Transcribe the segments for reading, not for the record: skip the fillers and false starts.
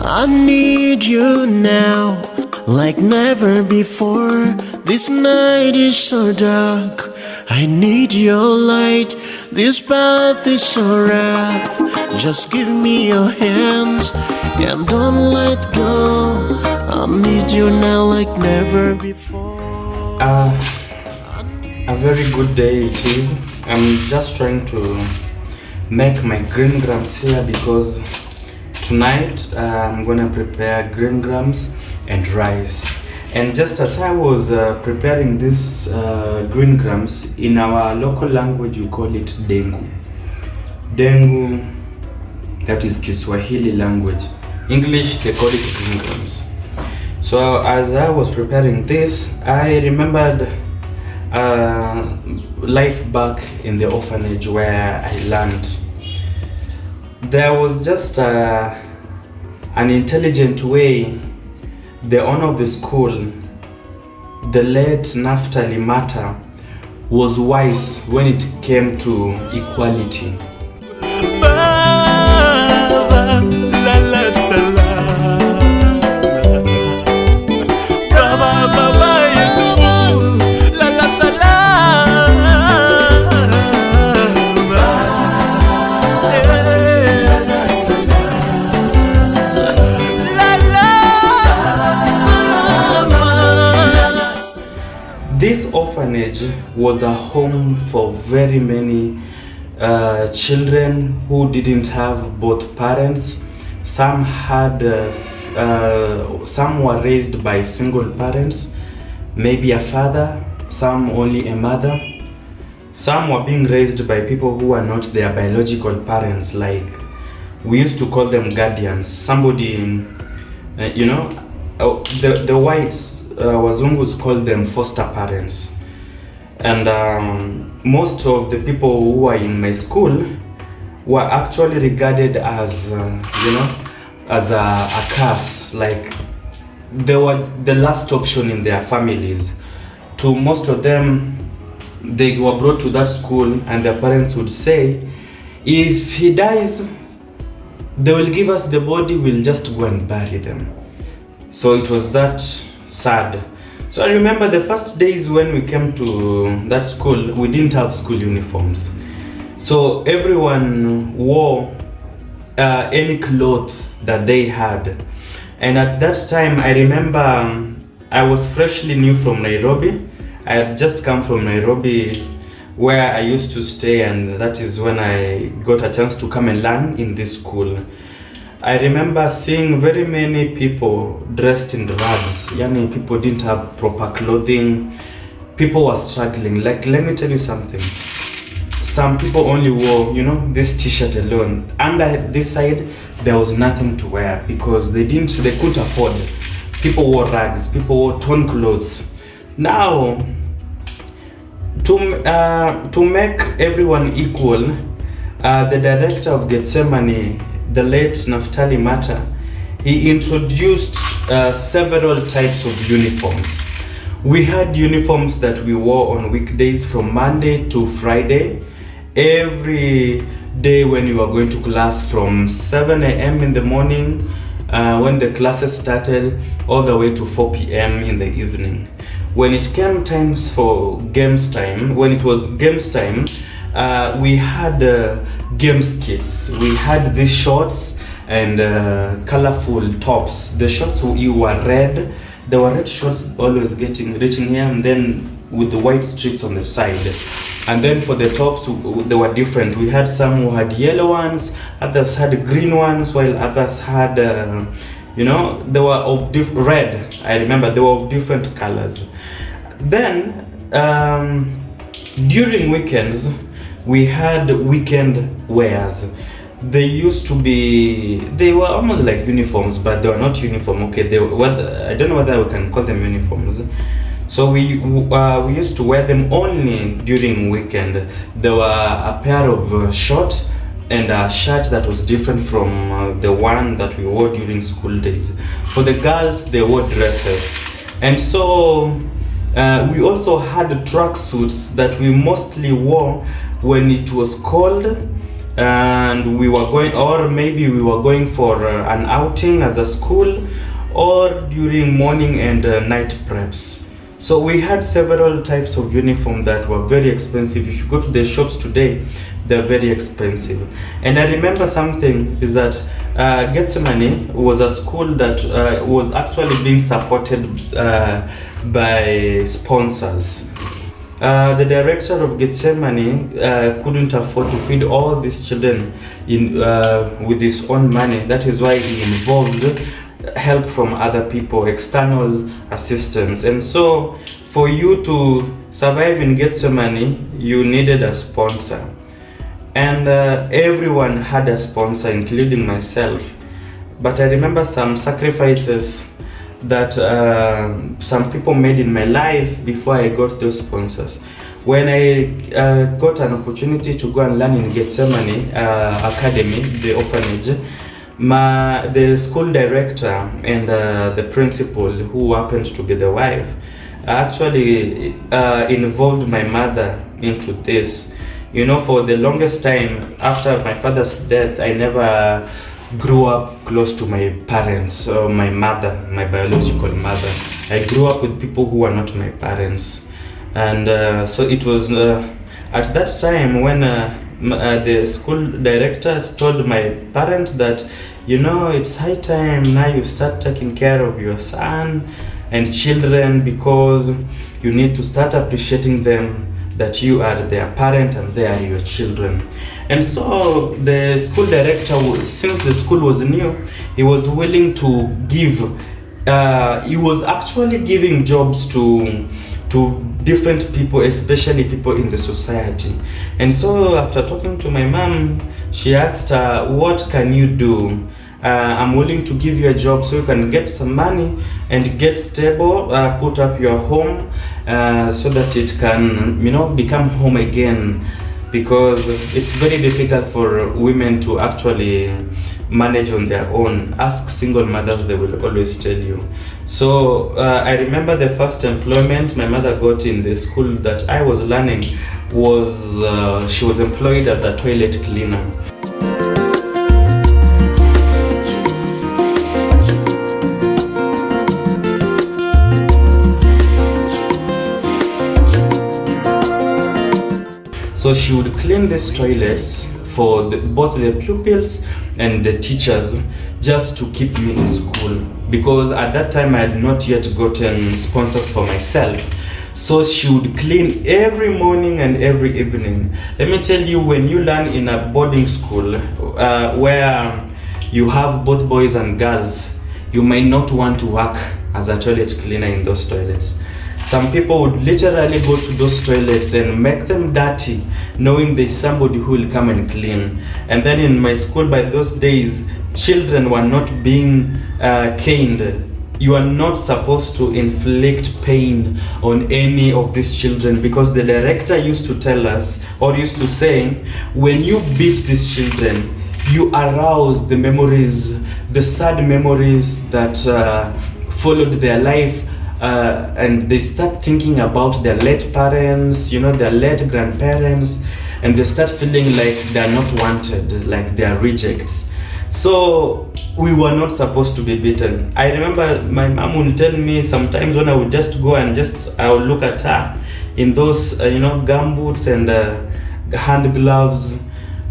I need you now, like never before. This night is so dark, I need your light. This path is so rough, just give me your hands and don't let go. I need you now like never before. A very good day it is. I'm just trying to make my green grams here because tonight I'm gonna prepare green grams and rice. And just as I was preparing this green grams, in our local language we call it dengu. Dengu, that is Kiswahili language. English they call it green grams. So as I was preparing this, I remembered life back in the orphanage where I learned. There was just an intelligent way the owner of the school, the late Naftali Mata, was wise when it came to equality. This orphanage was a home for very many children who didn't have both parents. Some had, some were raised by single parents, maybe a father, some only a mother. Some were being raised by people who were not their biological parents, like we used to call them guardians. Somebody, you know, the whites, Wazungus called them foster parents. And most of the people who were in my school were actually regarded as, you know, as a curse. Like they were the last option in their families. To most of them, they were brought to that school and their parents would say, if he dies, they will give us the body, we'll just go and bury them. So it was that sad. So I remember the first days when we came to that school, we didn't have school uniforms. So everyone wore any cloth that they had. And at that time, I remember I was freshly new from Nairobi. I had just come from Nairobi where I used to stay, and that is when I got a chance to come and learn in this school. I remember seeing very many people dressed in rags. Yani people didn't have proper clothing. People were struggling. Like, let me tell you something. Some people only wore, you know, this t-shirt alone. Under this side, there was nothing to wear because they couldn't afford. People wore rags. People wore torn clothes. Now, to make everyone equal, the director of Gethsemane, the late Naftali Mata, he introduced several types of uniforms. We had uniforms that we wore on weekdays from Monday to Friday. Every day when you were going to class from 7 a.m. in the morning, when the classes started, all the way to 4 p.m. in the evening. When it came times for games time, when it was games time, we had games kits. We had these shorts and colorful tops. The shorts were red. There were red shorts always reaching here, and then with the white strips on the side. And then for the tops, they were different. We had some who had yellow ones, others had green ones, while others had, you know, they were of red. I remember they were of different colors. Then during weekends, we had weekend wears. They used to be, they were almost like uniforms, but they were not uniform. Okay, they were, I don't know whether we can call them uniforms. So we used to wear them only during weekend. There were a pair of shorts and a shirt that was different from the one that we wore during school days. For the girls, they wore dresses. And so we also had track suits that we mostly wore when it was cold and we were going, or maybe we were going for an outing as a school, or during morning and night preps. So we had several types of uniform that were very expensive. If you go to the shops today, they're very expensive. And I remember something is that Gethsemane was a school that was actually being supported by sponsors. The director of Gethsemane couldn't afford to feed all these children with his own money. That is why he involved help from other people, external assistance. And so for you to survive in Gethsemane, you needed a sponsor. And everyone had a sponsor, including myself. But I remember some sacrifices that some people made in my life before I got those sponsors. When I got an opportunity to go and learn in Gethsemane Academy, the orphanage, the school director and the principal, who happened to be the wife, actually involved my mother into this. You know, for the longest time after my father's death, I never grew up close to my parents or my mother, my biological mother. I grew up with people who were not my parents. And so it was at that time when the school directors told my parents that, you know, it's high time now you start taking care of your son and children, because you need to start appreciating them, that you are their parent and they are your children. And so the school director, since the school was new, he was willing to give, he was actually giving jobs to different people, especially people in the society. And so after talking to my mom, she asked her, what can you do? I'm willing to give you a job so you can get some money and get stable, put up your home so that it can, you know, become home again, because it's very difficult for women to actually manage on their own. Ask single mothers, they will always tell you. So I remember the first employment my mother got in the school that I was learning was she was employed as a toilet cleaner. So she would clean these toilets for both the pupils and the teachers, just to keep me in school, because at that time I had not yet gotten sponsors for myself. So she would clean every morning and every evening. Let me tell you, when you learn in a boarding school where you have both boys and girls, you might not want to work as a toilet cleaner in those toilets. Some people would literally go to those toilets and make them dirty, knowing there's somebody who will come and clean. And then in my school, by those days, children were not being caned. You are not supposed to inflict pain on any of these children, because the director used to tell us, or used to say, when you beat these children, you arouse the memories, the sad memories that followed their life. And they start thinking about their late parents, you know, their late grandparents, and they start feeling like they are not wanted, like they are rejects. So we were not supposed to be beaten. I remember my mom would tell me sometimes when I would just go and I would look at her in those, you know, gumboots and hand gloves,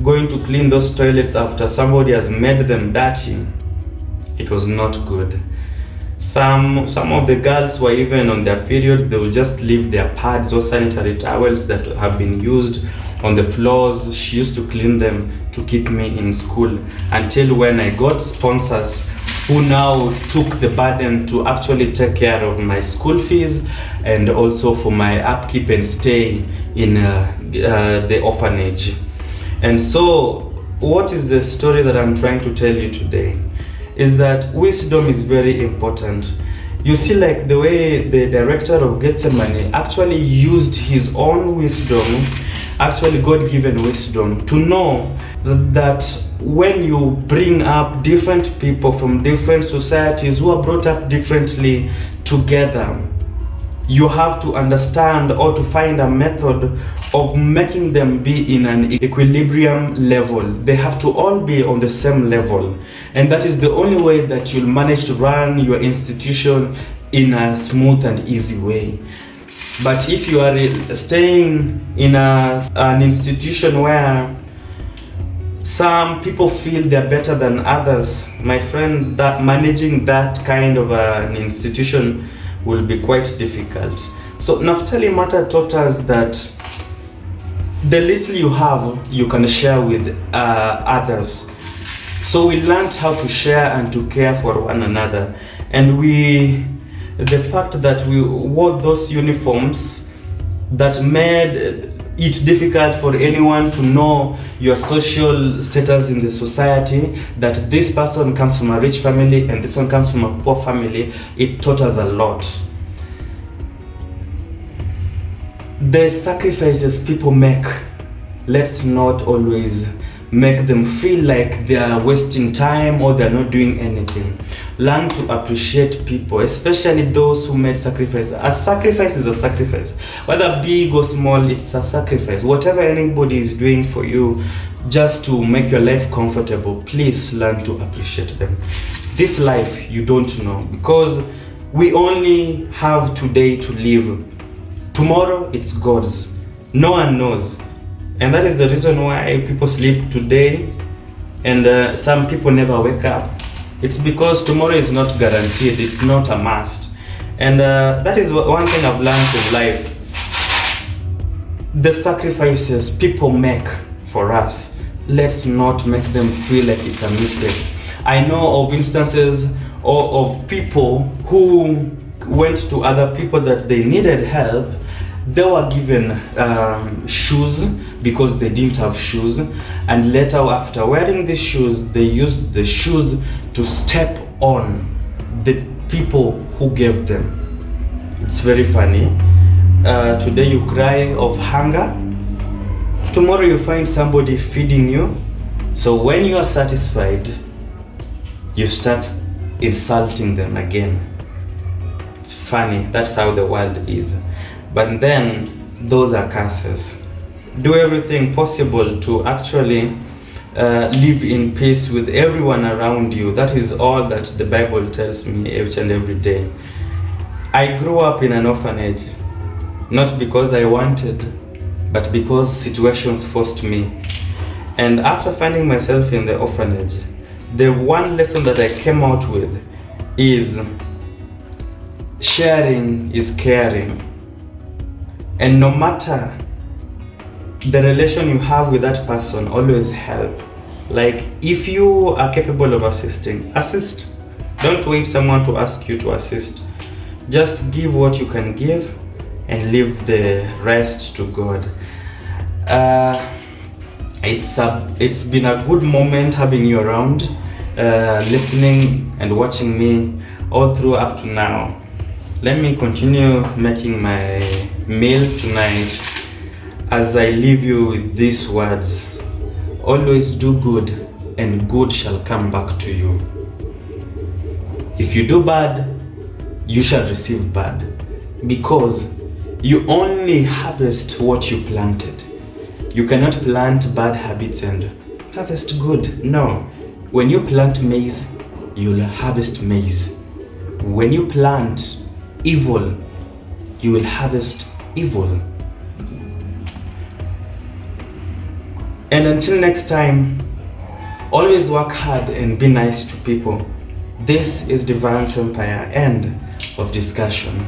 going to clean those toilets after somebody has made them dirty. It was not good. Some of the girls were even on their periods, they will just leave their pads or sanitary towels that have been used on the floors. She used to clean them to keep me in school, until when I got sponsors who now took the burden to actually take care of my school fees and also for my upkeep and stay in the orphanage. And so what is the story that I'm trying to tell you today? Is that wisdom is very important. You see, like the way the director of Gethsemane actually used his own wisdom, actually God-given wisdom, to know that when you bring up different people from different societies who are brought up differently together, you have to understand or to find a method of making them be in an equilibrium level. They have to all be on the same level, and that is the only way that you'll manage to run your institution in a smooth and easy way. But if you are staying in an institution where some people feel they're better than others, my friend, that managing that kind of an institution will be quite difficult. So Naftali Mata taught us that the little you have, you can share with others. So we learned how to share and to care for one another. And the fact that we wore those uniforms that made it difficult for anyone to know your social status in the society, that this person comes from a rich family and this one comes from a poor family, it taught us a lot. The sacrifices people make, let's not always make them feel like they are wasting time or they're not doing anything. Learn to appreciate people, especially those who made sacrifice. A sacrifice is a sacrifice. Whether big or small, it's a sacrifice. Whatever anybody is doing for you just to make your life comfortable, please learn to appreciate them. This life, you don't know, because we only have today to live. Tomorrow, it's God's. No one knows. And that is the reason why people sleep today and some people never wake up. It's because tomorrow is not guaranteed, it's not a must. And that is one thing I've learned in life. The sacrifices people make for us, let's not make them feel like it's a mistake. I know of instances or of people who went to other people that they needed help. They were given shoes because they didn't have shoes, and later after wearing these shoes, they used the shoes to step on the people who gave them. It's very funny. Today you cry of hunger, tomorrow you find somebody feeding you. So when you are satisfied, you start insulting them again. It's funny, that's how the world is. But then those are curses. Do everything possible to actually live in peace with everyone around you. That is all that the Bible tells me each and every day. I grew up in an orphanage, not because I wanted, but because situations forced me. And after finding myself in the orphanage, the one lesson that I came out with is sharing is caring. And no matter the relation you have with that person, always help. Like, if you are capable of assisting, assist. Don't wait someone to ask you to assist. Just give what you can give and leave the rest to God. It's been a good moment having you around, listening and watching me all through up to now. Let me continue making my meal tonight as I leave you with these words. Always do good, and good shall come back to you. If you do bad, you shall receive bad, because you only harvest what you planted. You cannot plant bad habits and harvest good. No. When you plant maize, you'll harvest maize. When you plant evil, you will harvest evil. And until next time, always work hard and be nice to people. This is Devance Empire. End of discussion.